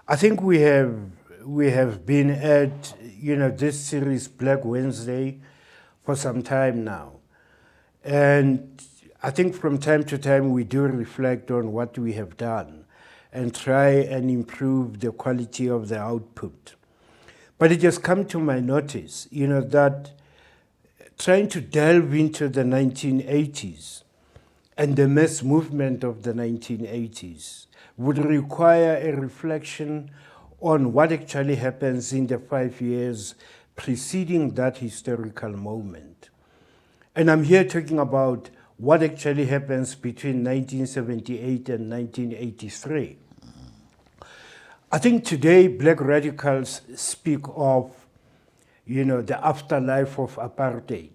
I think we have been at this series Black Wednesday for some time now, and I think from time to time we do reflect on what we have done and try and improve the quality of the output. But it has come to my notice, that trying to delve into the 1980s and the mass movement of the 1980s would require a reflection on what actually happens in the 5 years preceding that historical moment. And I'm here talking about what actually happens between 1978 and 1983. I think today black radicals speak of, the afterlife of apartheid.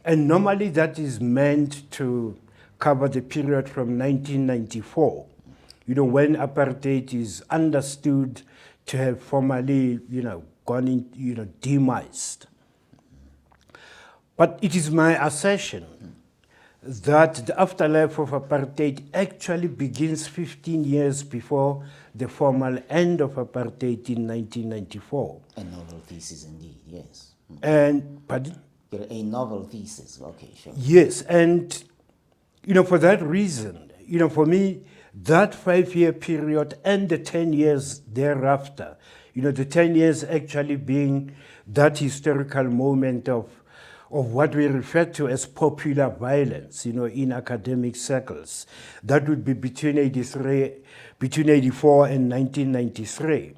And normally that is meant to cover the period from 1994, when apartheid is understood to have formally, gone in, demised. But it is my assertion that the afterlife of apartheid actually begins 15 years before the formal end of apartheid in 1994. A novel thesis indeed, yes. And, pardon? A novel thesis, okay, sure. Yes, and, for that reason, for me, that 5-year period and the 10 years thereafter, the 10 years actually being that historical moment of what we refer to as popular violence, in academic circles. That would be between 84 and 1993.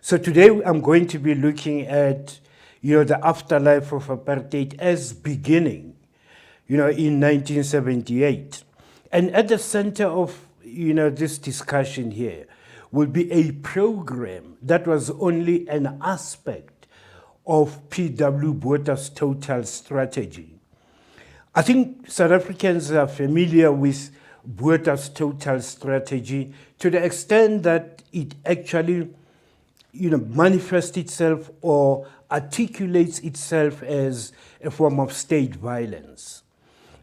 So today I'm going to be looking at, the afterlife of apartheid as beginning, in 1978. And at the center of, this discussion here will be a program that was only an aspect of P.W. Botha's total strategy. I think South Africans are familiar with Botha's total strategy to the extent that it actually, manifests itself or articulates itself as a form of state violence.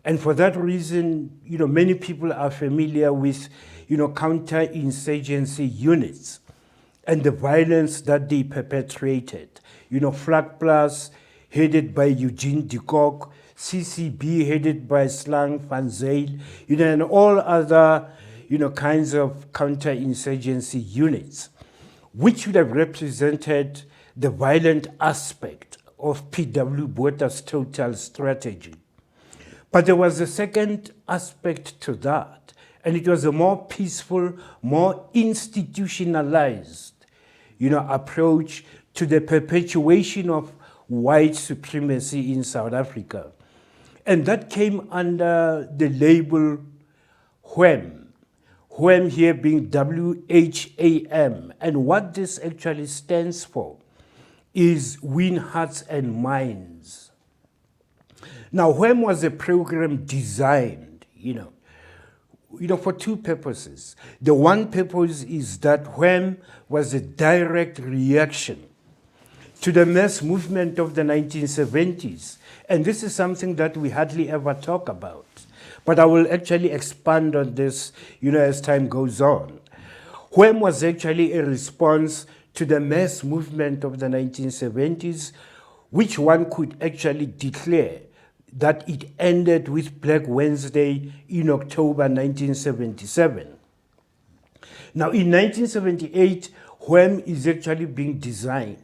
And for that reason, many people are familiar with, counterinsurgency units and the violence that they perpetrated. Flag Plus, headed by Eugene de Kock, CCB, headed by Slang van Zyl, and all other, kinds of counterinsurgency units, which would have represented the violent aspect of P.W. Botha's total strategy. But there was a second aspect to that, and it was a more peaceful, more institutionalized, approach to the perpetuation of white supremacy in South Africa. And that came under the label WHAM. WHAM here being WHAM. And what this actually stands for is Win Hearts and Minds. Now, WHAM was a program designed, for two purposes. The one purpose is that WHAM was a direct reaction to the mass movement of the 1970s. And this is something that we hardly ever talk about. But I will actually expand on this, as time goes on. WHAM was actually a response to the mass movement of the 1970s, which one could actually declare that it ended with Black Wednesday in October 1977. Now, in 1978, WHAM is actually being designed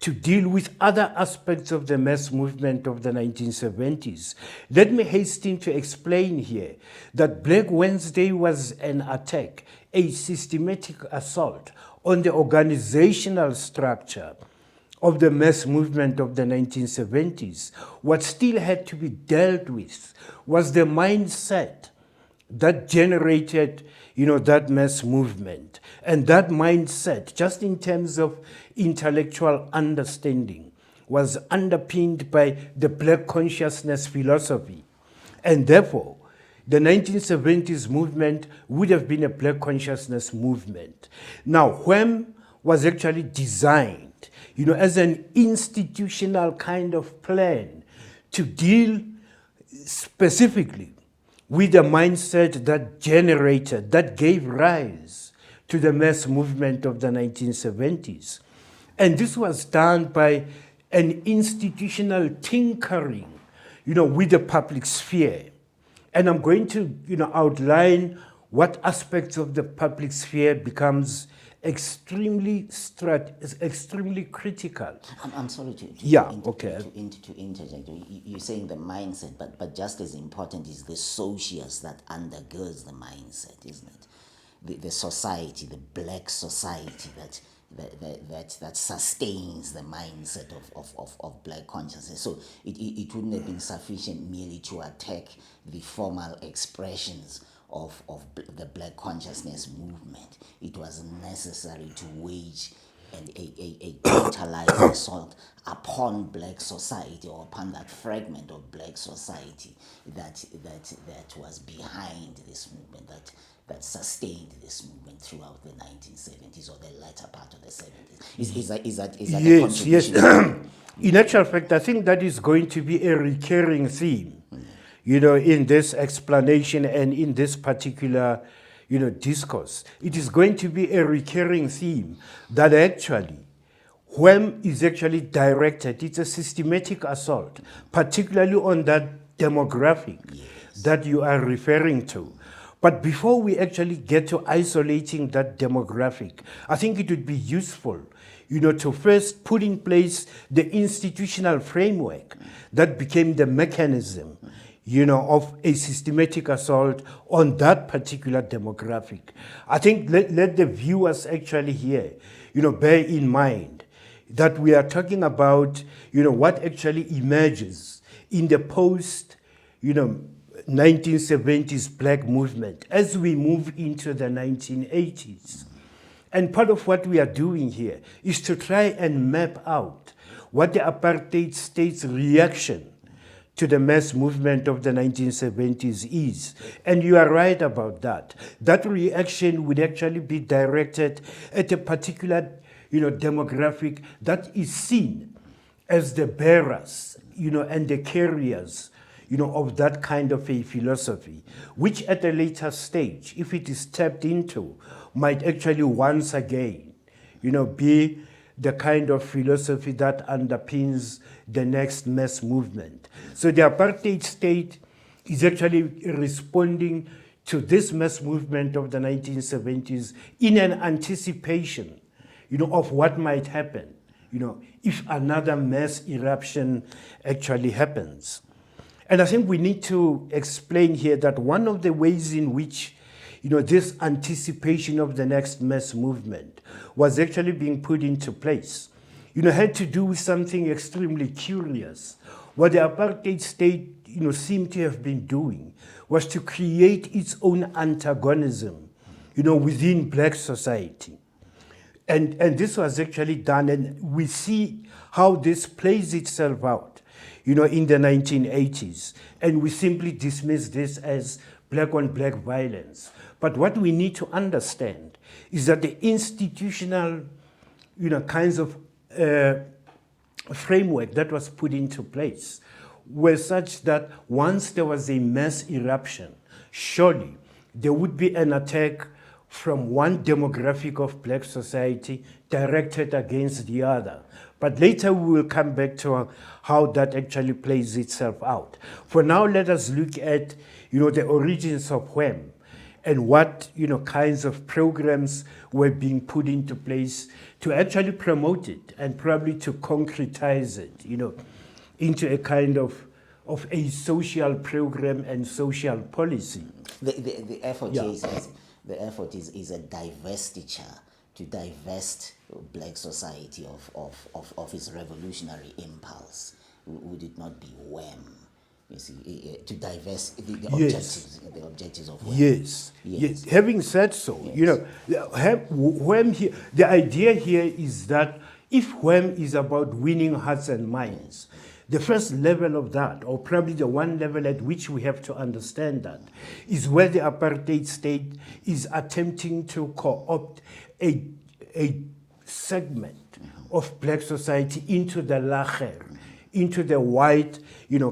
to deal with other aspects of the mass movement of the 1970s. Let me hasten to explain here that Black Wednesday was an attack, a systematic assault on the organizational structure of the mass movement of the 1970s. What still had to be dealt with was the mindset that generated, that mass movement. And that mindset, just in terms of intellectual understanding, was underpinned by the Black consciousness philosophy. And therefore, the 1970s movement would have been a Black consciousness movement. Now, WHAM was actually designed, as an institutional kind of plan to deal specifically with the mindset that generated, that gave rise to the mass movement of the 1970s. And this was done by an institutional tinkering, with the public sphere. And I'm going to, outline what aspects of the public sphere becomes extremely critical. I'm sorry to interject. You're saying the mindset, but just as important is the socius that undergirds the mindset, isn't it? The society, the black society that sustains the mindset of black consciousness. So it wouldn't have been sufficient merely to attack the formal expressions of the black consciousness movement. It was necessary to wage a totalized assault upon black society, or upon that fragment of black society that was behind this movement, that sustained this movement throughout the 1970s or the latter part of the 70s. Is that a contribution? Yes. In actual fact, I think that is going to be a recurring theme, in this explanation and in this particular, discourse. It is going to be a recurring theme that actually, when is actually directed, it's a systematic assault, particularly on that demographic that you are referring to. But before we actually get to isolating that demographic, I think it would be useful, to first put in place the institutional framework that became the mechanism, of a systematic assault on that particular demographic. I think let the viewers actually here, bear in mind that we are talking about, what actually emerges in the post, 1970s black movement as we move into the 1980s. And part of what we are doing here is to try and map out what the apartheid state's reaction to the mass movement of the 1970s is. And you are right about that. That reaction would actually be directed at a particular, demographic that is seen as the bearers, and the carriers, of that kind of a philosophy, which at a later stage, if it is tapped into, might actually once again, be the kind of philosophy that underpins the next mass movement. So the apartheid state is actually responding to this mass movement of the 1970s in an anticipation, of what might happen, if another mass eruption actually happens. And I think we need to explain here that one of the ways in which, this anticipation of the next mass movement was actually being put into place, had to do with something extremely curious. What the apartheid state, seemed to have been doing was to create its own antagonism, within black society. And this was actually done, and we see how this plays itself out, in the 1980s. And we simply dismiss this as black-on-black violence. But what we need to understand is that the institutional, kinds of framework that was put into place were such that once there was a mass eruption, surely there would be an attack from one demographic of black society directed against the other. But later we will come back to how that actually plays itself out. For now, let us look at, the origins of WHAM and what, kinds of programs were being put into place to actually promote it and probably to concretize it, into a kind of a social program and social policy. The effort is a divestiture, to divest black society of its revolutionary impulse. Would it not be WHAM? You see, to divest the objectives of WHAM. Yes. Having said so, WHAM here, the idea here is that if WHAM is about winning hearts and minds, the first level of that, or probably the one level at which we have to understand that, is where the apartheid state is attempting to co-opt a segment of black society into the lager, into the white,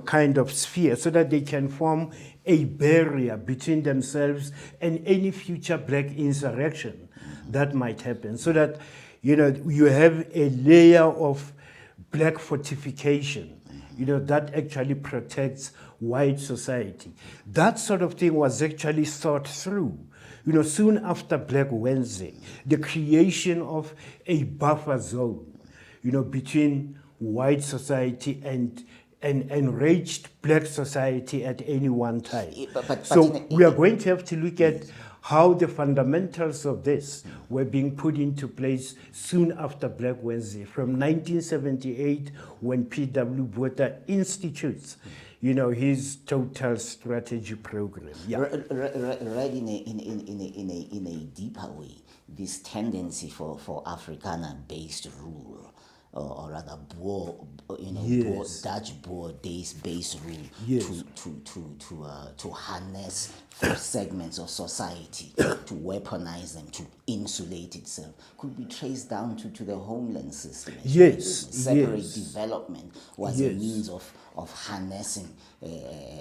kind of sphere, so that they can form a barrier between themselves and any future black insurrection that might happen. So that, you have a layer of black fortification, that actually protects white society. That sort of thing was actually thought through. Soon after Black Wednesday, the creation of a buffer zone, between white society and enraged black society at any one time. So we are going to have to look at how the fundamentals of this were being put into place soon after Black Wednesday, from 1978, when P.W. Botha institutes, his total strategy program. Yeah. Right in a deeper way, this tendency for Afrikaner-based rule, or rather Dutch Boer-based rule, to harness segments of society, to weaponize them, to insulate itself, could be traced down to the homeland system. Separate development was a means of harnessing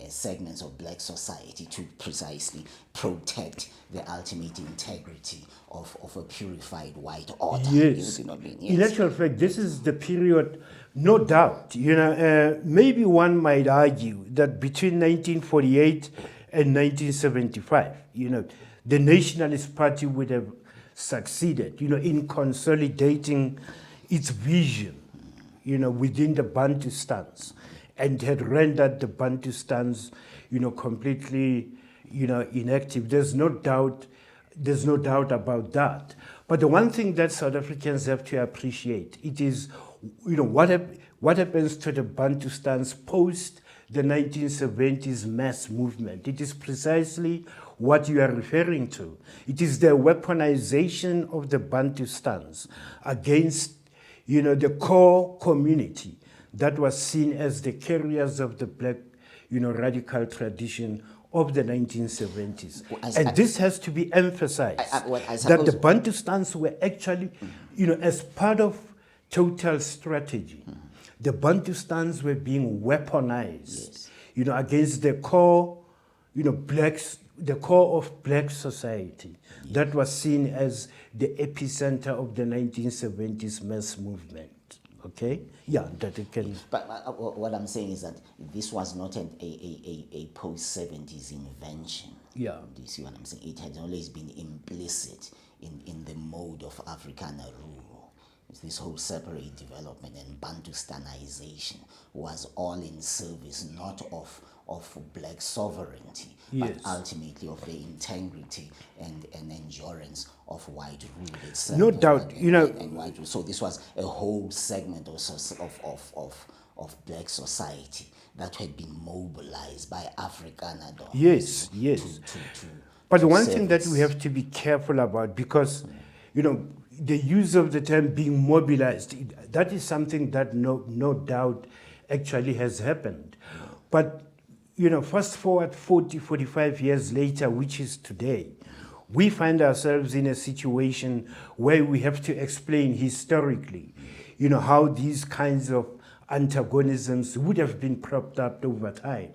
segments of black society to precisely protect the ultimate integrity of a purified white order. Yes. In actual fact, this is the period, no doubt, maybe one might argue that between 1948 and 1975, the Nationalist Party would have succeeded, in consolidating its vision, within the Bantustans, and had rendered the Bantustans, completely, inactive. There's no doubt about that. But the one thing that South Africans have to appreciate, it is, what happens to the Bantustans post the 1970s mass movement. It is precisely what you are referring to. It is the weaponization of the Bantustans against, the core community that was seen as the carriers of the black, radical tradition of the 1970s. And this has to be emphasized, that the Bantustans were actually, as part of total strategy, the Bantustans were being weaponized, against the core, the core of black society that was seen as the epicenter of the 1970s mass movement. Okay? Yeah, that it can. But what I'm saying is that this was not a post-70s invention. Yeah. Do you see what I'm saying? It had always been implicit in the mode of Afrikaner rule. This whole separate development and Bantustanization was all in service not of black sovereignty, but ultimately of the integrity and endurance of white rule itself. No doubt, and white rule. So this was a whole segment of black society that had been mobilized by Afrikaner. Yes. But the one thing that we have to be careful about, because, the use of the term being mobilized, that is something that no doubt actually has happened. But, fast forward 40, 45 years later, which is today, we find ourselves in a situation where we have to explain historically, how these kinds of antagonisms would have been propped up over time.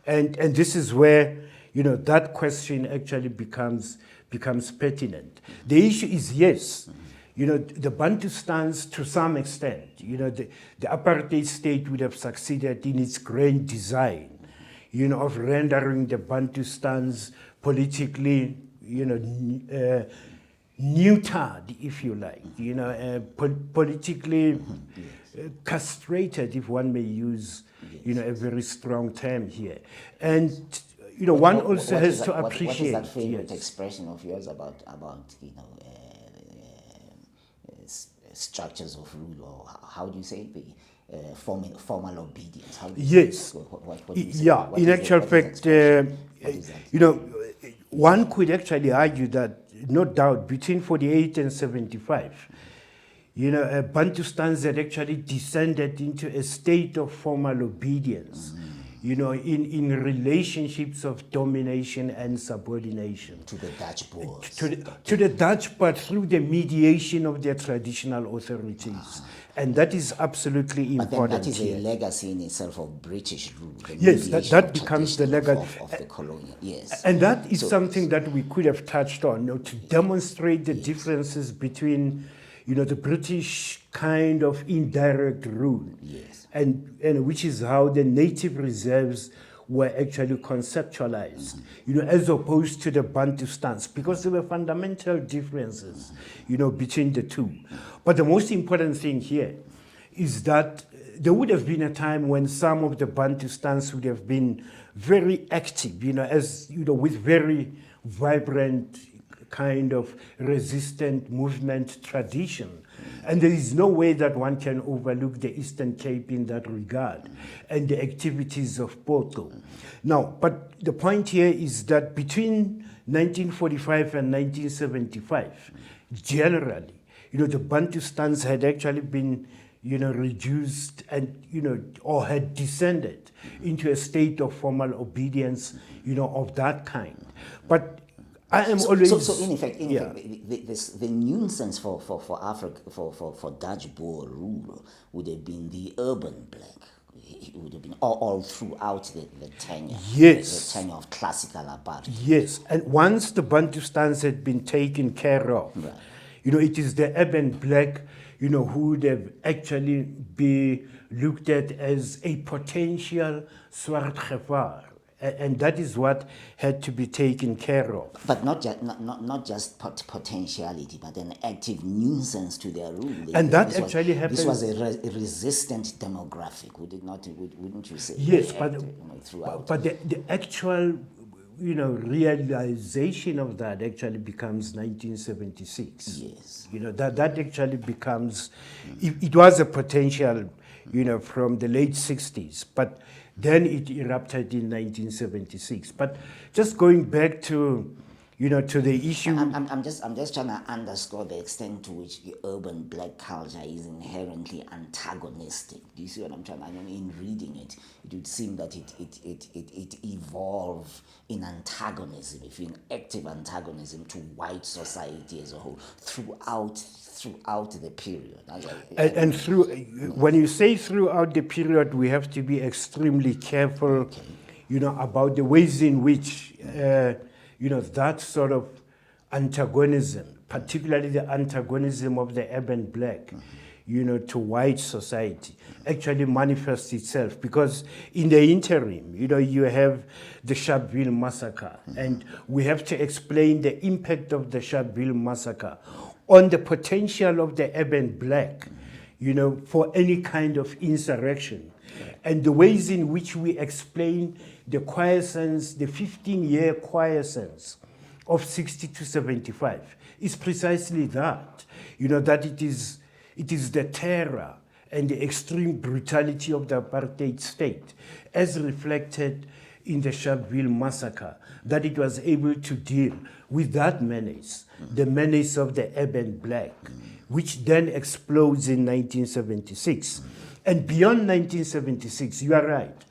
And this is where, that question actually becomes pertinent. The issue is, yes, the Bantustans, to some extent, the apartheid state would have succeeded in its grand design, of rendering the Bantustans politically, neutered, if you like, politically castrated, if one may use, a very strong term here. And, one also has to appreciate. What is that favorite expression of yours about structures of rule, or how do you say it? Formal obedience. How do you say what do you say? Yeah, in actual fact, one could actually argue that, no doubt, between 48 and 75, Bantustans had actually descended into a state of formal obedience, in relationships of domination and subordination. To the Dutch Boers. To the Dutch, but through the mediation of their traditional authorities. And that is absolutely But then important. that is here. a legacy in itself of British rule. The Yes, that mediation becomes the tradition legacy. of the colonial. Yes. And that is something that we could have touched on, to demonstrate the differences between, the British kind of indirect rule, Yes. and which is how the native reserves were actually conceptualized, as opposed to the Bantustans, because there were fundamental differences, between the two. But the most important thing here is that there would have been a time when some of the Bantustans would have been very active, with very vibrant kind of resistant movement tradition. And there is no way that one can overlook the Eastern Cape in that regard and the activities of Porto. Now, but the point here is that between 1945 and 1975, generally, the Bantustans had actually been, reduced and, or had descended into a state of formal obedience, of that kind. But I am always... So in effect, the nuisance for Africa, for Dutch Boer rule would have been the urban black. It would have been all throughout the tenure. Yes. The tenure of classical apartheid. Yes, and once the Bantustans had been taken care of, Right. It is the urban black, who would have actually be looked at as a potential swart gevaar. And that is what had to be taken care of. But not just potentiality, but an active nuisance to their rule. And that actually happened. This was a resistant demographic, would it not? Wouldn't you say? Yes, Throughout. but the actual, realization of that actually becomes 1976. Yes. That actually becomes, it was a potential, from the late 60s, but then it erupted in 1976. But just going back to, to the issue... I'm just trying to underscore the extent to which the urban black culture is inherently antagonistic. Do you see what I'm trying? I mean, in reading it, it would seem that it evolved in antagonism, if in active antagonism to white society as a whole throughout the period. And through, when you say throughout the period, we have to be extremely careful, about the ways in which, that sort of antagonism, particularly the antagonism of the urban black, to white society, actually manifests itself. Because in the interim, you have the Sharpeville massacre, and we have to explain the impact of the Sharpeville massacre on the potential of the urban black, for any kind of insurrection. And the ways in which we explain the quiescence, the 15-year quiescence of 60 to 75 is precisely that, that it is the terror and the extreme brutality of the apartheid state, as reflected in the Sharpeville massacre, that it was able to deal with that menace, the menace of the urban black, which then explodes in 1976. And beyond 1976, you are right,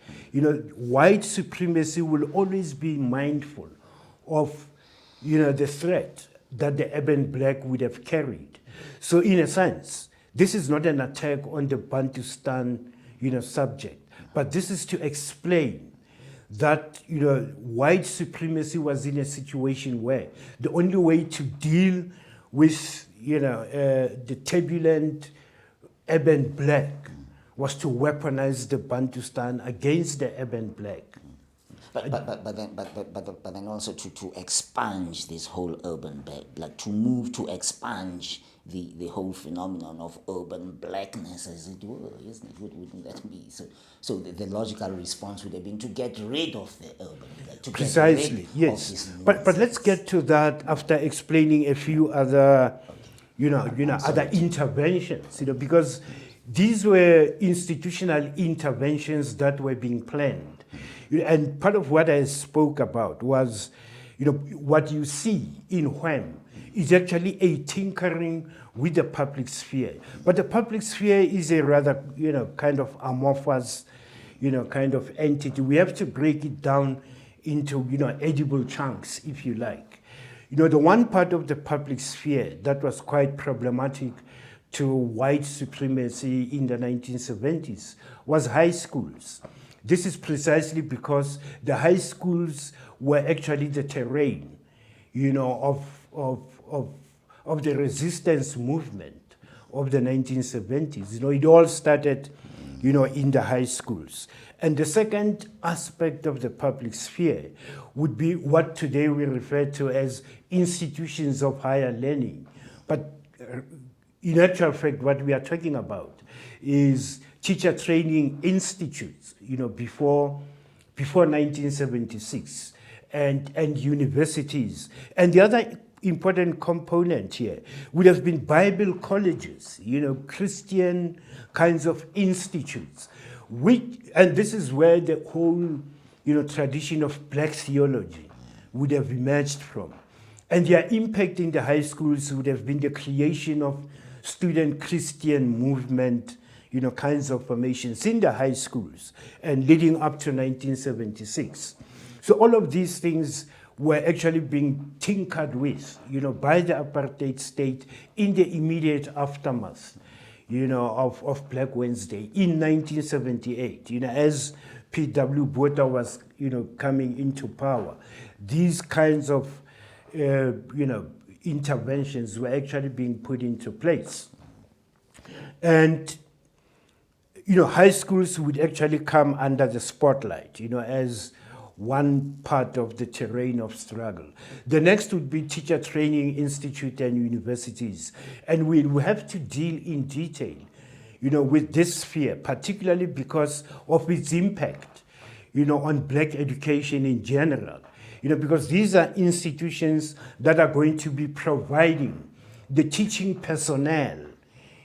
white supremacy will always be mindful of, the threat that the urban black would have carried. So in a sense, this is not an attack on the Bantustan, subject, but this is to explain that, white supremacy was in a situation where the only way to deal with, the turbulent urban black was to weaponize the Bantustan against the urban black. But then also to expunge this whole urban black, to move to expunge the whole phenomenon of urban blackness, as it were, isn't it? Wouldn't that be so? So the logical response would have been to get rid of the urban black. Precisely, yes. But let's get to that after explaining a few other, other interventions, because these were institutional interventions that were being planned. And part of what I spoke about was, what you see in WHAM is actually a tinkering with the public sphere. But the public sphere is a rather, kind of amorphous, kind of entity. We have to break it down into, edible chunks, if you like. The one part of the public sphere that was quite problematic to white supremacy in the 1970s was high schools. This is precisely because the high schools were actually the terrain, of the resistance movement of the 1970s. It all started, in the high schools. And the second aspect of the public sphere would be what today we refer to as institutions of higher learning. But in actual fact, what we are talking about is teacher training institutes, before 1976, and universities. And the other important component here would have been Bible colleges, Christian kinds of institutes, and this is where the whole, tradition of black theology would have emerged from. And their impact in the high schools would have been the creation of student Christian movement, kinds of formations in the high schools and leading up to 1976. So all of these things were actually being tinkered with, by the apartheid state in the immediate aftermath, of Black Wednesday in 1978, as P.W. Botha was, coming into power. These kinds of, interventions were actually being put into place. And, high schools would actually come under the spotlight, as one part of the terrain of struggle. The next would be teacher training institute and universities. And we will have to deal in detail, with this sphere, particularly because of its impact, on black education in general. Because these are institutions that are going to be providing the teaching personnel,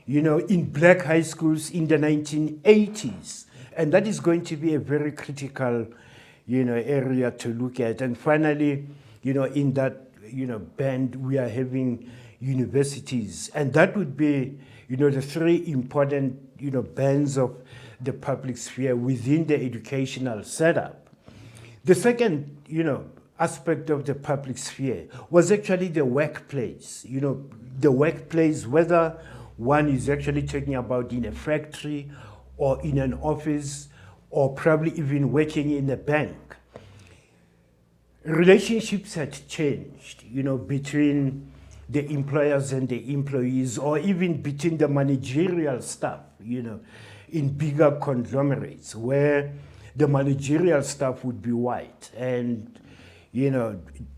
in black high schools in the 1980s. And that is going to be a very critical area to look at. And finally, in that, band, we are having universities. And that would be, the three important, bands of the public sphere within the educational setup. The second, aspect of the public sphere was actually the workplace. The workplace, whether one is actually talking about in a factory or in an office, or probably even working in a bank. Relationships had changed, between the employers and the employees, or even between the managerial staff, in bigger conglomerates, where the managerial staff would be white and,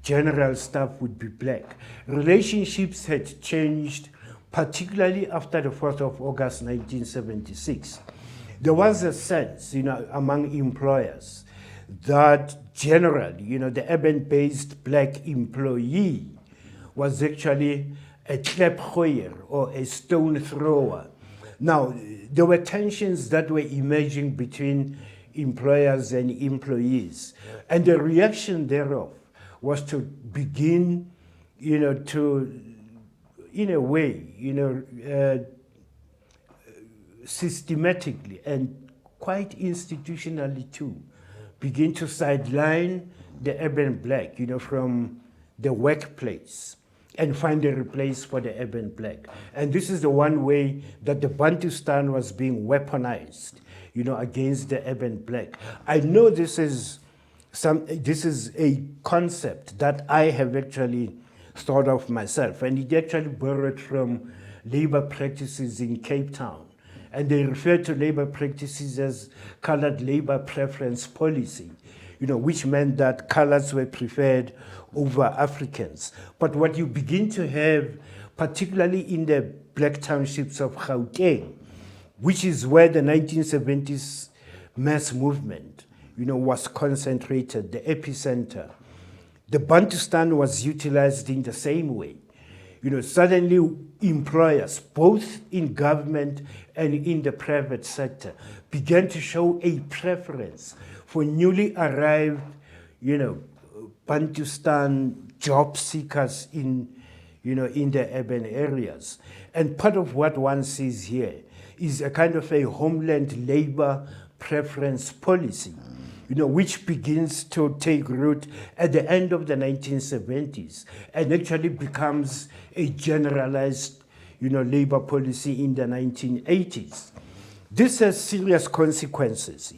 general staff would be black. Relationships had changed, particularly after the 4th of August 1976. There was a sense, among employers that generally, the urban-based black employee was actually a klapgooier or a stone thrower. Now, there were tensions that were emerging between employers and employees, and the reaction thereof was to begin, to, in a way, systematically and quite institutionally too, begin to sideline the urban black, from the workplace and find a place for the urban black. And this is the one way that the Bantustan was being weaponized, against the urban black. I know this is a concept that I have actually thought of myself, and it actually borrowed from labor practices in Cape Town. And they refer to labor practices as colored labor preference policy, which meant that colors were preferred over Africans. But what you begin to have, particularly in the black townships of Gauteng, which is where the 1970s mass movement, was concentrated, the epicenter, the Bantustan was utilized in the same way. Suddenly employers, both in government and in the private sector, began to show a preference for newly arrived, Bantustan job seekers in the urban areas. And part of what one sees here is a kind of a homeland labor preference policy, which begins to take root at the end of the 1970s and actually becomes a generalized, labor policy in the 1980s. This has serious consequences,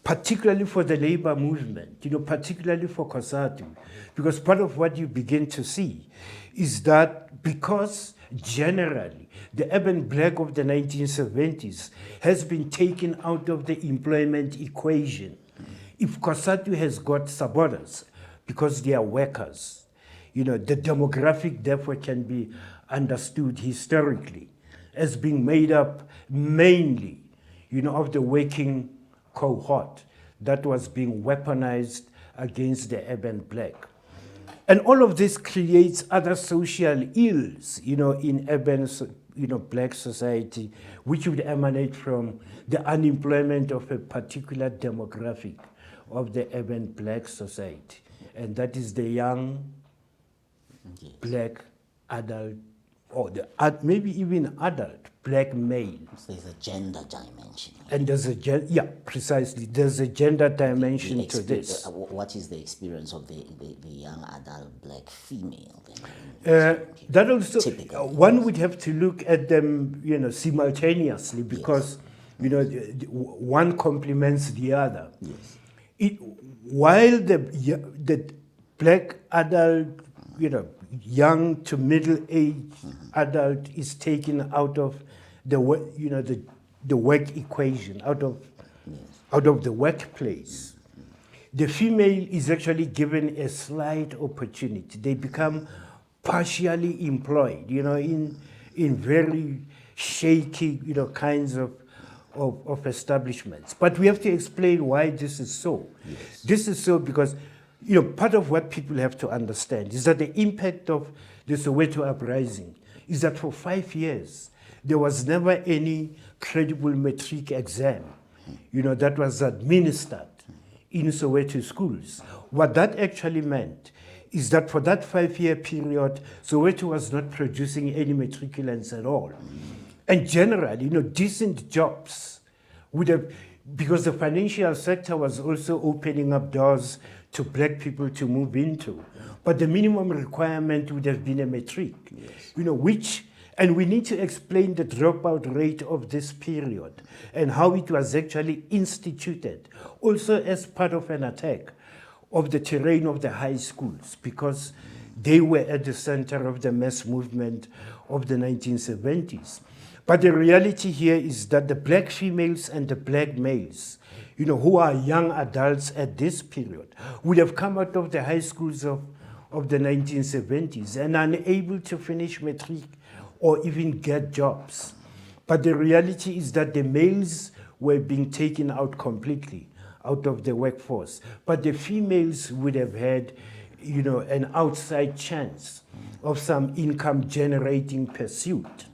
particularly for the labor movement, particularly for COSATU, because part of what you begin to see is that because generally the urban black of the 1970s has been taken out of the employment equation, if COSATU has got supporters because they are workers, the demographic therefore can be understood historically as being made up mainly, of the working cohort that was being weaponized against the urban black. And all of this creates other social ills, in urban, black society, which would emanate from the unemployment of a particular demographic of the urban black society. And that is the young, black adult, or maybe even adult black male. So there's a gender dimension. And there's precisely. There's a gender dimension to this. What is the experience of the young adult black female? That also, one would have to look at them, simultaneously because, one complements the other. Yes. While the black adult, young to middle-aged adult is taken out of the work equation, out of the workplace. The female is actually given a slight opportunity. They become partially employed, in very shaky, kinds of establishments. But we have to explain why this is so. Yes. This is so because part of what people have to understand is that the impact of the Soweto uprising is that for 5 years, there was never any credible matric exam, that was administered in Soweto schools. What that actually meant is that for that 5-year period, Soweto was not producing any matriculants at all. And generally, decent jobs would have, because the financial sector was also opening up doors to black people to move into. But the minimum requirement would have been a matric, yes. And we need to explain the dropout rate of this period and how it was actually instituted, also as part of an attack of the terrain of the high schools, because they were at the center of the mass movement of the 1970s. But the reality here is that the black females and the black males, who are young adults at this period, would have come out of the high schools of the 1970s and unable to finish matric or even get jobs. But the reality is that the males were being taken out completely out of the workforce. But the females would have had, an outside chance of some income generating pursuit.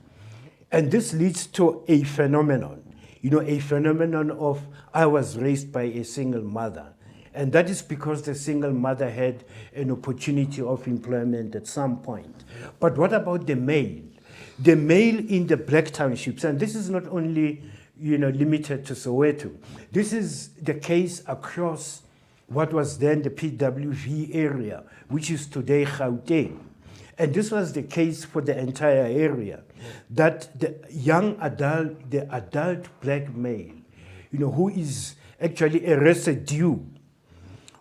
And this leads to a phenomenon, a phenomenon of I was raised by a single mother. And that is because the single mother had an opportunity of employment at some point. But what about the male? The male in the black townships, and this is not only limited to Soweto. This is the case across what was then the PWV area, which is today Gauteng. And this was the case for the entire area, that the adult black male, who is actually a residue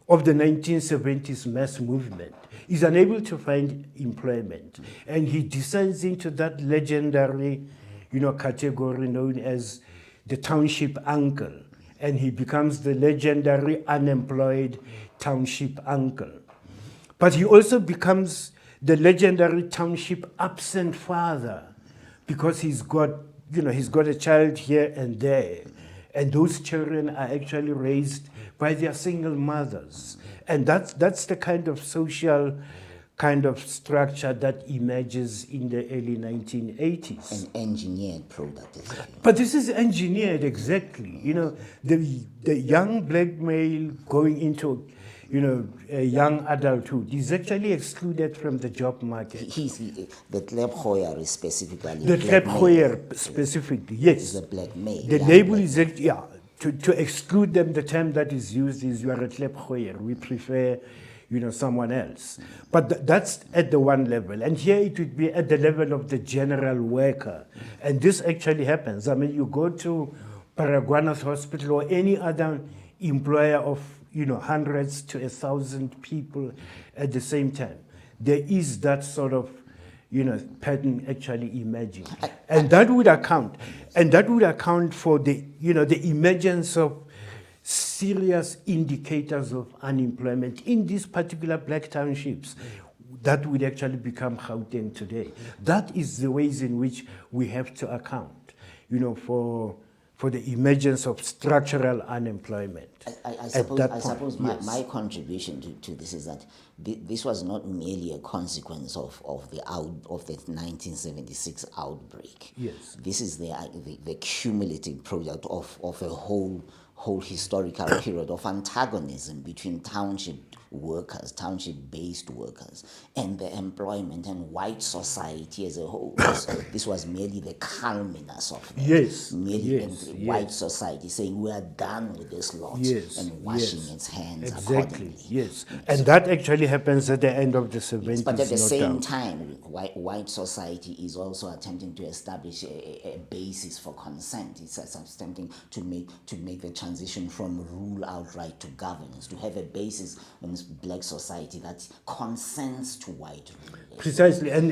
of the 1970s mass movement, is unable to find employment. And he descends into that legendary, category known as the township uncle. And he becomes the legendary unemployed township uncle. But he also becomes the legendary township absent father, because he's got a child here and there. And those children are actually raised by their single mothers. And that's the kind of social structure that emerges in the early 1980s. An engineered product, is it? But this is engineered, exactly. The young black male going into a young adulthood is actually excluded from the job market. The Klebhoyer is specifically the Klebhoyer specifically, yes. Is a black male. The label is, to exclude them, the term that is used is you are a klepgoeier. We prefer, someone else. But that's at the one level. And here it would be at the level of the general worker. And this actually happens. I mean, you go to Paraguanas Hospital or any other employer of, hundreds to 1,000 people at the same time. There is that sort of, pattern actually emerging. And that would account for the, the emergence of serious indicators of unemployment in these particular black townships that would actually become Gauteng today. That is the ways in which we have to account, for the emergence of structural unemployment. I suppose my contribution to this is that this was not merely a consequence of the 1976 outbreak. Yes. This is the cumulative product of a whole historical period of antagonism between township-based workers, and the employment and white society as a whole. This was merely the culminus of that. Yes. White society saying we are done with this lot and washing its hands accordingly. Yes. And that actually happens at the end of the 70s. But at the same time, white society is also attempting to establish a basis for consent. It's attempting to make the transition from rule outright to governance, to have a basis in this black society that consents to white rule. Precisely, and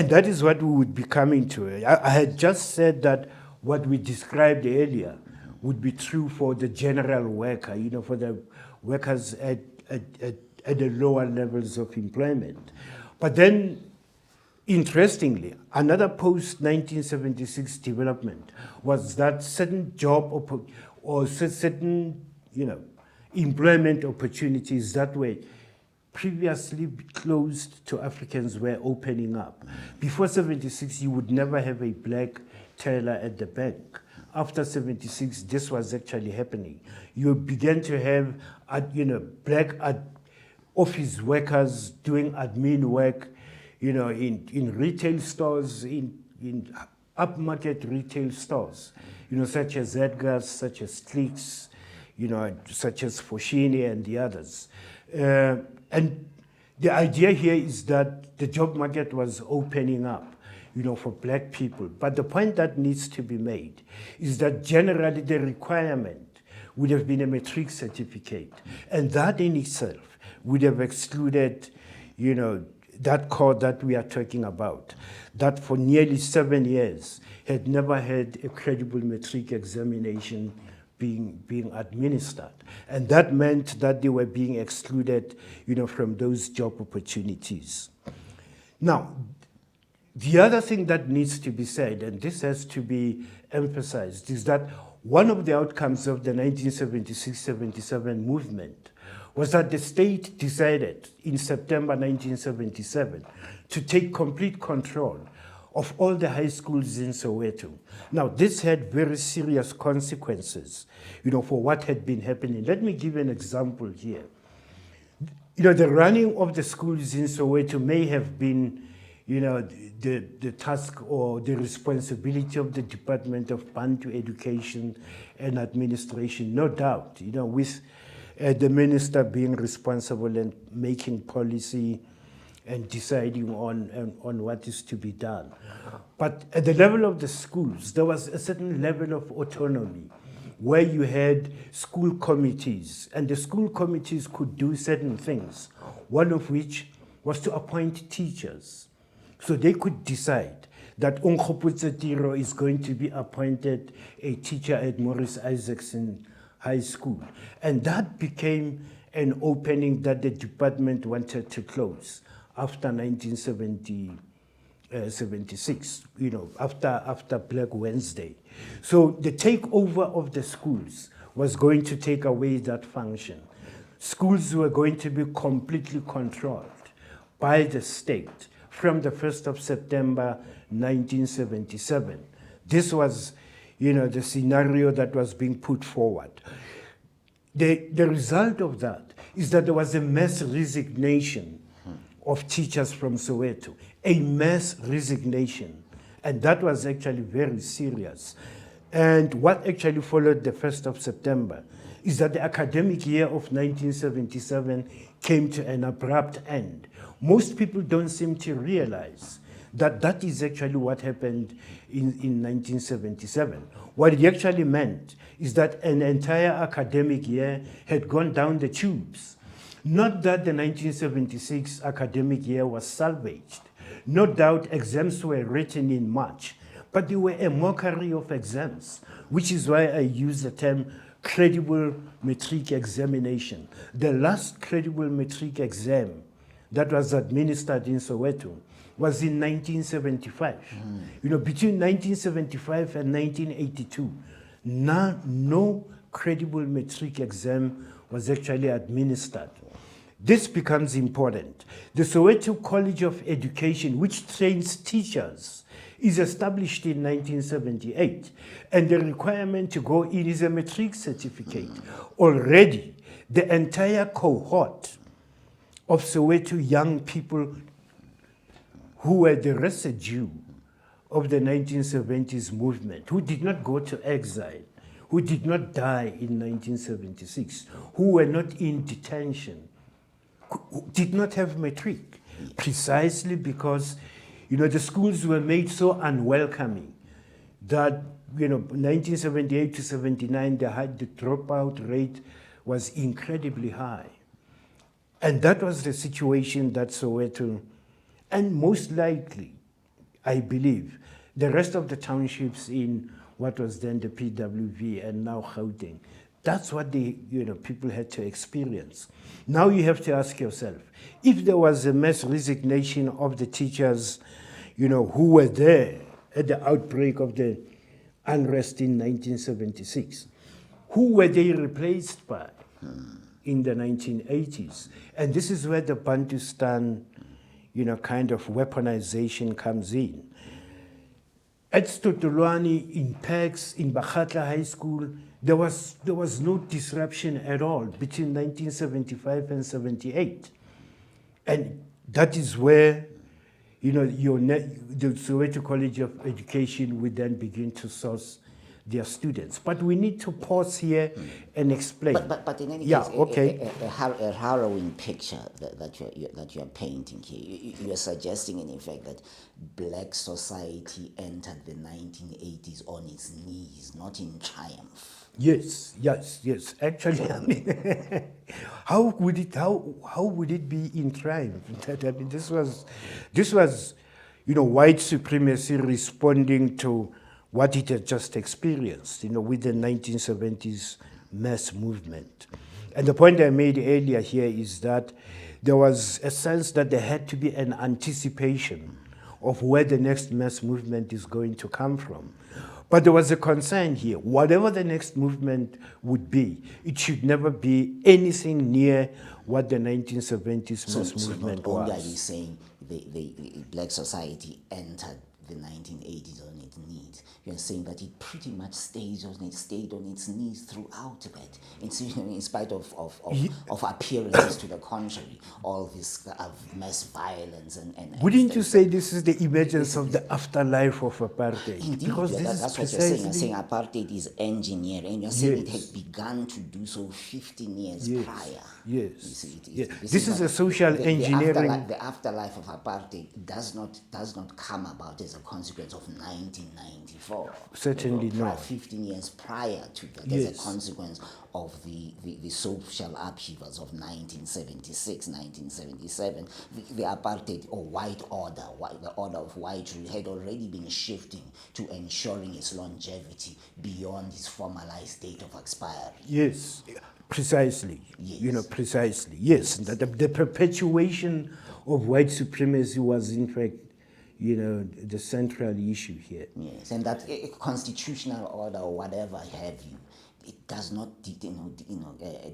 that is what we would be coming to. I had just said that what we described earlier would be true for the general worker, for the workers at the lower levels of employment. But then, interestingly, another post-1976 development was that certain certain, employment opportunities that were previously closed to Africans were opening up. Before 76, you would never have a black teller at the bank. After 76, this was actually happening. You began to have, black office workers doing admin work, in retail stores, in upmarket retail stores, such as Edgar's, such as Clicks, such as Foschini and the others. And the idea here is that the job market was opening up, for black people. But the point that needs to be made is that generally the requirement would have been a matric certificate. And that in itself would have excluded, that court that we are talking about, that for nearly 7 years had never had a credible matric examination being administered. And that meant that they were being excluded, from those job opportunities. Now, the other thing that needs to be said, and this has to be emphasized, is that one of the outcomes of the 1976-77 movement was that the state decided in September 1977 to take complete control of all the high schools in Soweto. Now, this had very serious consequences, for what had been happening. Let me give an example here. The running of the schools in Soweto may have been, the task or the responsibility of the Department of Bantu Education and Administration, no doubt, with the minister being responsible and making policy and deciding on what is to be done. But at the level of the schools, there was a certain level of autonomy where you had school committees, and the school committees could do certain things, one of which was to appoint teachers. So they could decide that Onkgopotse Tiro is going to be appointed a teacher at Morris Isaacson High School. And that became an opening that the department wanted to close after 1976, after Black Wednesday. So the takeover of the schools was going to take away that function. Schools were going to be completely controlled by the state from the 1st of September 1977. This was, the scenario that was being put forward. The result of that is that there was a mass resignation of teachers from Soweto, a mass resignation. And that was actually very serious. And what actually followed the 1st of September is that the academic year of 1977 came to an abrupt end. Most people don't seem to realize that that is actually what happened in 1977. What it actually meant is that an entire academic year had gone down the tubes. Not that the 1976 academic year was salvaged. No doubt exams were written in March, but they were a mockery of exams, which is why I use the term credible matric examination. The last credible matric exam that was administered in Soweto was in 1975. You know, between 1975 and 1982, no credible matric exam was actually administered. This becomes important. The Soweto College of Education, which trains teachers, is established in 1978, and the requirement to go in is a matric certificate. Already, the entire cohort of Soweto young people who were the residue of the 1970s movement, who did not go to exile, who did not die in 1976, who were not in detention, who did not have matric, precisely because, you know, the schools were made so unwelcoming that, you know, 1978 to 79, the dropout rate was incredibly high. And that was the situation that Soweto, and most likely, I believe, the rest of the townships in what was then the PWV and now Gauteng, that's what the, you know, people had to experience. Now you have to ask yourself, if there was a mass resignation of the teachers, you know, who were there at the outbreak of the unrest in 1976, who were they replaced by in the 1980s? And this is where the Bantustan, you know, kind of weaponization comes in. At Stotolwani, in PEX, in Bakhatla High School, there was no disruption at all between 1975 and 78. And that is where, you know, the Soweto College of Education would then begin to source their students. But we need to pause here and explain. But in any case, yeah, okay. a harrowing picture that you're painting here. You're suggesting, in effect, that black society entered the 1980s on its knees, not in triumph. Yes. Actually, I mean, how would it be in triumph? I mean, this was, you know, white supremacy responding to what it had just experienced, you know, with the 1970s mass movement. And the point I made earlier here is that there was a sense that there had to be an anticipation of where the next mass movement is going to come from. But there was a concern here. Whatever the next movement would be, it should never be anything near what the 1970s mass movement not only was. are you saying the black society entered the 1980s on its knees, you're saying that it pretty much stayed on its knees throughout that, in spite of appearances to the contrary, all this mass violence and Wouldn't you say this is the emergence of the afterlife of apartheid? Indeed, Because that's this what is you're saying. You're precisely saying apartheid is engineered, and you're saying it Yes. had begun to do so 15 years Yes. prior. Yes. You see, Yeah. this This is a social engineering. The afterlife of apartheid does not come about as a consequence of 1994. Certainly not. 15 years prior to that, as Yes. a consequence of the social upheavals of 1976, 1977, the apartheid or white order, the order of white rule had already been shifting to ensuring its longevity beyond its formalized date of expiry. Yes, precisely. Yes. You know, precisely. Yes, the perpetuation of white supremacy was, in fact, you know, the central issue here. Yes, and that a constitutional order or whatever have you, it does not,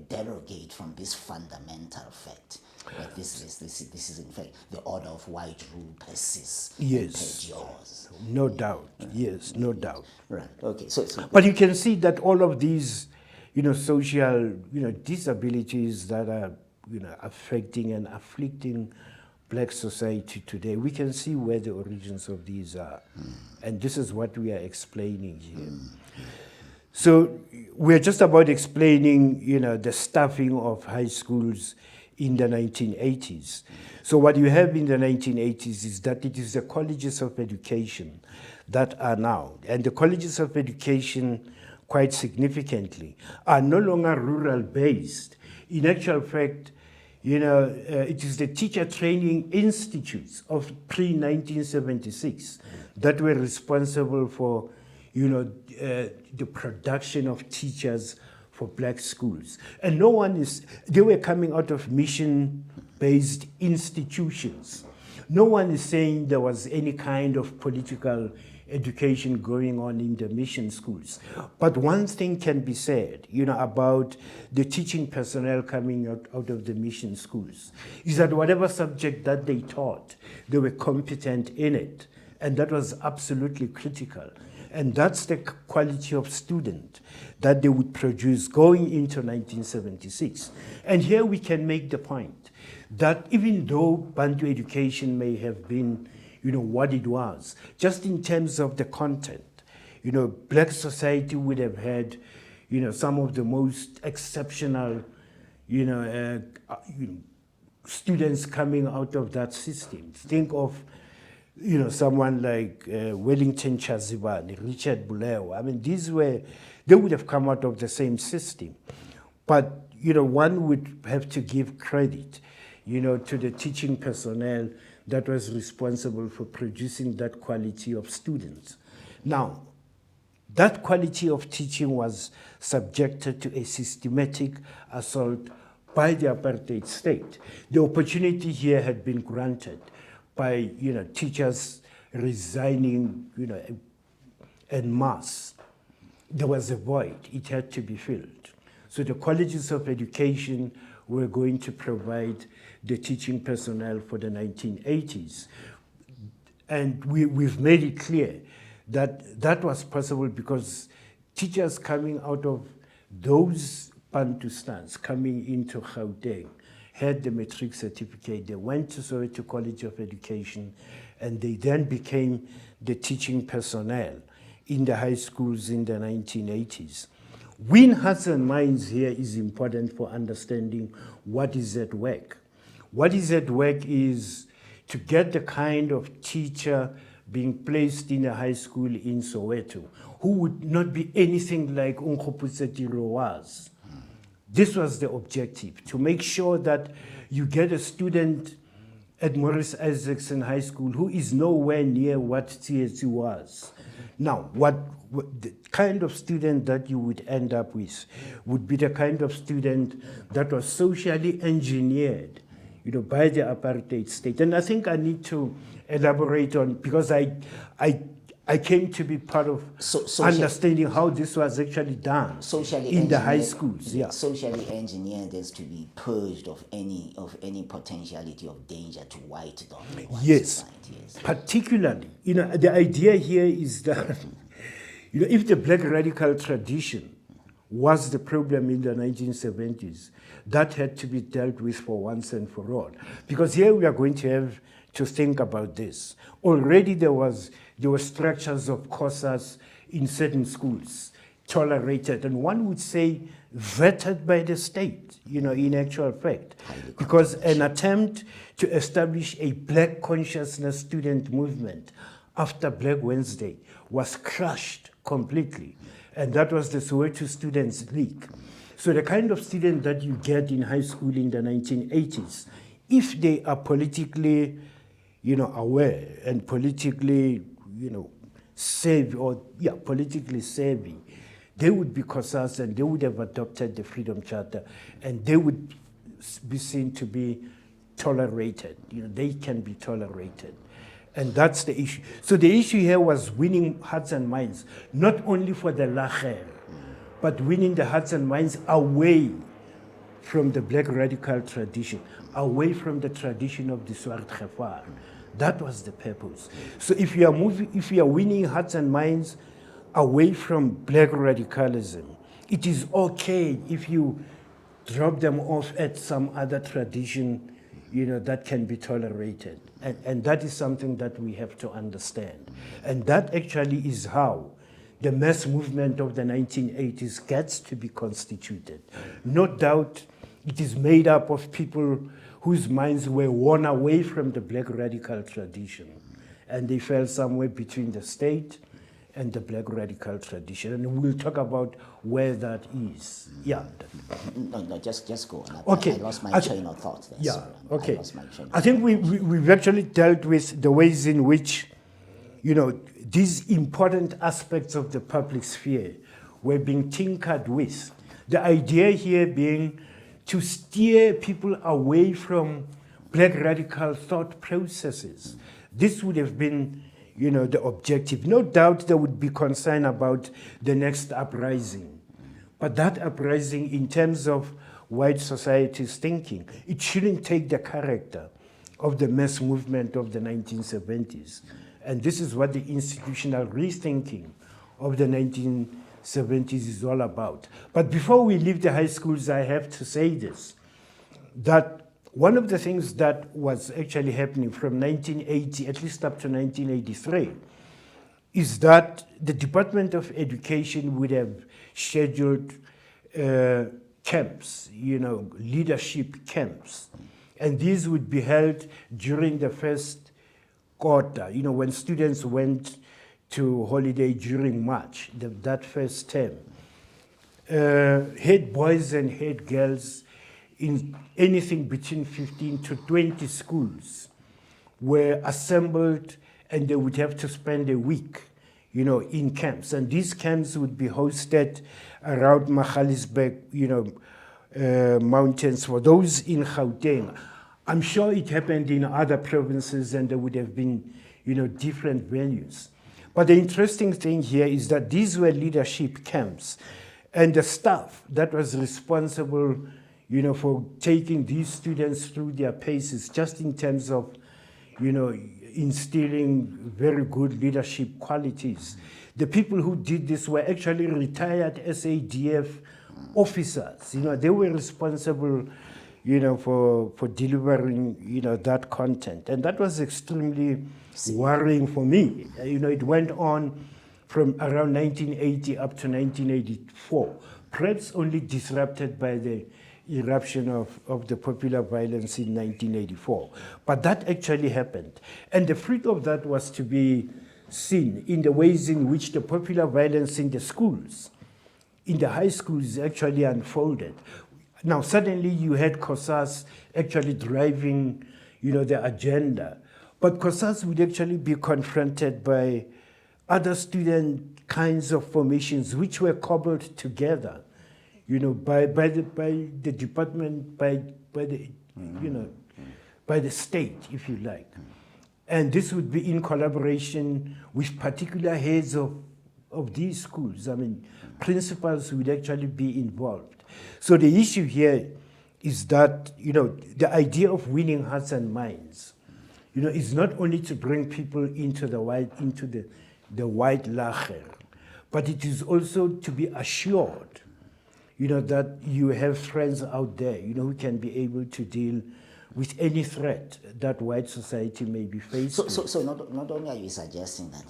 derogate from this fundamental fact that this is in fact the order of white rule persists. Yes. And perdures. No doubt. Yes, no doubt. Right. Okay. So But you can see that all of these, you know, social, you know, disabilities that are, you know, affecting and afflicting black society today, we can see where the origins of these are. And this is what we are explaining here. So we're just about explaining, the staffing of high schools in the 1980s. So what you have in the 1980s is that it is the colleges of education that are now, and the colleges of education, quite significantly, are no longer rural-based. In actual fact, it is the teacher training institutes of pre-1976 that were responsible for, the production of teachers for black schools. And they were coming out of mission-based institutions. No one is saying there was any kind of political education going on in the mission schools. But one thing can be said, about the teaching personnel coming out of the mission schools, is that whatever subject that they taught, they were competent in it. And that was absolutely critical. And that's the quality of student that they would produce going into 1976. And here we can make the point that even though Bantu education may have been, what it was, just in terms of the content, black society would have had, some of the most exceptional, students coming out of that system. Think of, someone like Wellington Chazibani, Richard Buleo. I mean, they would have come out of the same system. But, one would have to give credit, to the teaching personnel that was responsible for producing that quality of students. Now, that quality of teaching was subjected to a systematic assault by the apartheid state. The opportunity here had been granted by, teachers resigning, en masse. There was a void. It had to be filled. So the colleges of education were going to provide the teaching personnel for the 1980s. And we've made it clear that that was possible because teachers coming out of those Bantustans coming into Gauteng had the matric certificate. They went to Soweto College of Education, and they then became the teaching personnel in the high schools in the 1980s. Win hearts and minds here is important for understanding what is at work. What is at work is to get the kind of teacher being placed in a high school in Soweto who would not be anything like Unkgopotso was. This was the objective, to make sure that you get a student at Morris Isaacson High School who is nowhere near what TSU was. Now, what the kind of student that you would end up with would be the kind of student that was socially engineered, by the apartheid state. And I think I need to elaborate on, because I came to be part of understanding how this was actually done in the high schools. Yeah. Socially engineered is to be purged of any potentiality of danger to white yes. society. Yes. Particularly, the idea here is that, if the black radical tradition was the problem in the 1970s, that had to be dealt with for once and for all. Because here we are going to have to think about this. Already there were structures of COSAS in certain schools, tolerated, and one would say vetted by the state, in actual fact. Because an attempt to establish a black consciousness student movement after Black Wednesday was crushed completely. And that was the Soweto Students' League. So the kind of student that you get in high school in the 1980s, if they are politically, aware and politically, politically savvy, they would be COSAS and they would have adopted the Freedom Charter, and they would be seen to be tolerated. They can be tolerated. And that's the issue. So the issue here was winning hearts and minds, not only for the Lacher, but winning the hearts and minds away from the black radical tradition, away from the tradition of the Swart Gevaar. That was the purpose. So if you are winning hearts and minds away from black radicalism, it is okay if you drop them off at some other tradition, that can be tolerated. And that is something that we have to understand. And that actually is how the mass movement of the 1980s gets to be constituted. No doubt it is made up of people whose minds were worn away from the black radical tradition. And they fell somewhere between the state and the black radical tradition. And we'll talk about where that is. Yeah. No, just go on. Okay. I lost my train of thought there. Yeah, Sorry. okay. I lost my train of I think we've actually dealt with the ways in which, these important aspects of the public sphere were being tinkered with. The idea here being to steer people away from black radical thought processes. This would have been, the objective. No doubt there would be concern about the next uprising. But that uprising, in terms of white society's thinking, it shouldn't take the character of the mass movement of the 1970s. And this is what the institutional rethinking of the 1970s is all about. But before we leave the high schools, I have to say this, that one of the things that was actually happening from 1980, at least up to 1983, is that the Department of Education would have scheduled camps, leadership camps. And these would be held during the first quarter, when students went to holiday during March, that first term. Head boys and head girls in anything between 15 to 20 schools were assembled, and they would have to spend a week, in camps. And these camps would be hosted around Magaliesberg, mountains. For those in Gauteng, I'm sure it happened in other provinces, and there would have been, different venues. But the interesting thing here is that these were leadership camps, and the staff that was responsible, for taking these students through their paces, just in terms of, instilling very good leadership qualities. The people who did this were actually retired SADF officers. They were responsible, for delivering, that content. And that was extremely worrying for me. It went on from around 1980 up to 1984, perhaps only disrupted by the eruption of the popular violence in 1984. But that actually happened. And the fruit of that was to be seen in the ways in which the popular violence in the schools, in the high schools, actually unfolded. Now, suddenly you had COSAS actually driving, the agenda. But COSAS would actually be confronted by other student kinds of formations which were cobbled together, by the department, by the state, if you like. And this would be in collaboration with particular heads of these schools. Principals would actually be involved. So the issue here is that, the idea of winning hearts and minds, is not only to bring people into the white lager, but it is also to be assured, that you have friends out there, who can be able to deal with any threat that white society may be facing. So not only are you suggesting that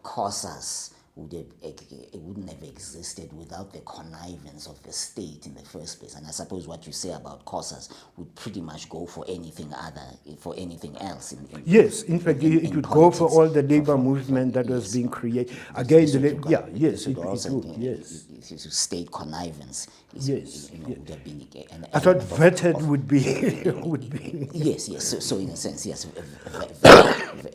COSAS wouldn't have existed without the connivance of the state in the first place, and I suppose what you say about COSAS would pretty much go for anything else. Yes, in fact, it would go for all the labor movement that was being created. Again, it would. Yes. State connivance. Yes. Would have been. I thought vetted would be. Yes. So in a sense, yes,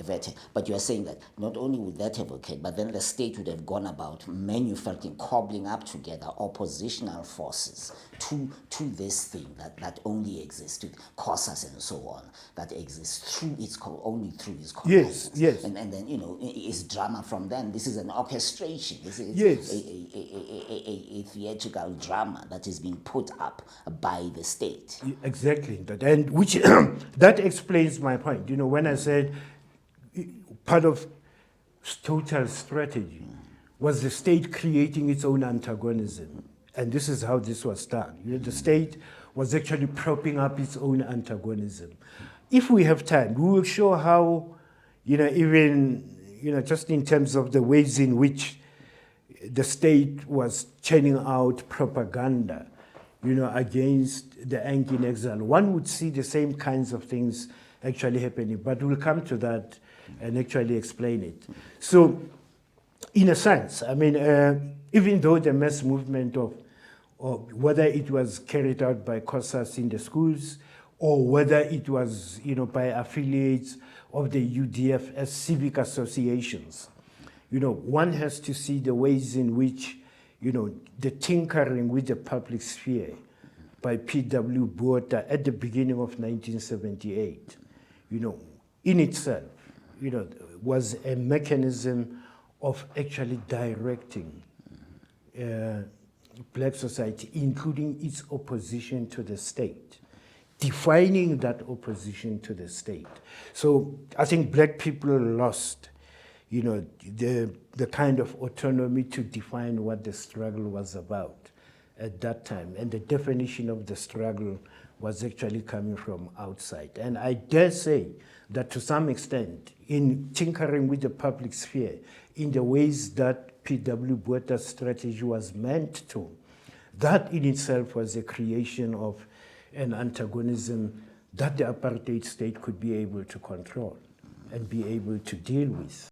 vetted. But you are saying that not only would that have occurred, but then the state would have gone about manufacturing, cobbling up together oppositional forces to this thing that only exists, to COSAS and so on, that exists only through its connivance. Yes. And then it's drama from then. This is an orchestration. This is a theatrical drama that is being put up by the state. Exactly, and which that explains my point. When I said part of total strategy was the state creating its own antagonism, and this is how this was done. The state was actually propping up its own antagonism. If we have time, we will show how, even, just in terms of the ways in which the state was churning out propaganda, against the Anki in exile. One would see the same kinds of things actually happening, but we'll come to that and actually explain it. So, in a sense, even though the mass movement of whether it was carried out by COSAS in the schools or whether it was, by affiliates of the UDF as civic associations, one has to see the ways in which, the tinkering with the public sphere by P.W. Botha at the beginning of 1978, in itself, was a mechanism of actually directing black society, including its opposition to the state, defining that opposition to the state. So I think black people lost, the kind of autonomy to define what the struggle was about at that time. And the definition of the struggle was actually coming from outside. And I dare say that to some extent, in tinkering with the public sphere, in the ways that P.W. Botha's strategy was meant to, that in itself was a creation of an antagonism that the apartheid state could be able to control and be able to deal with.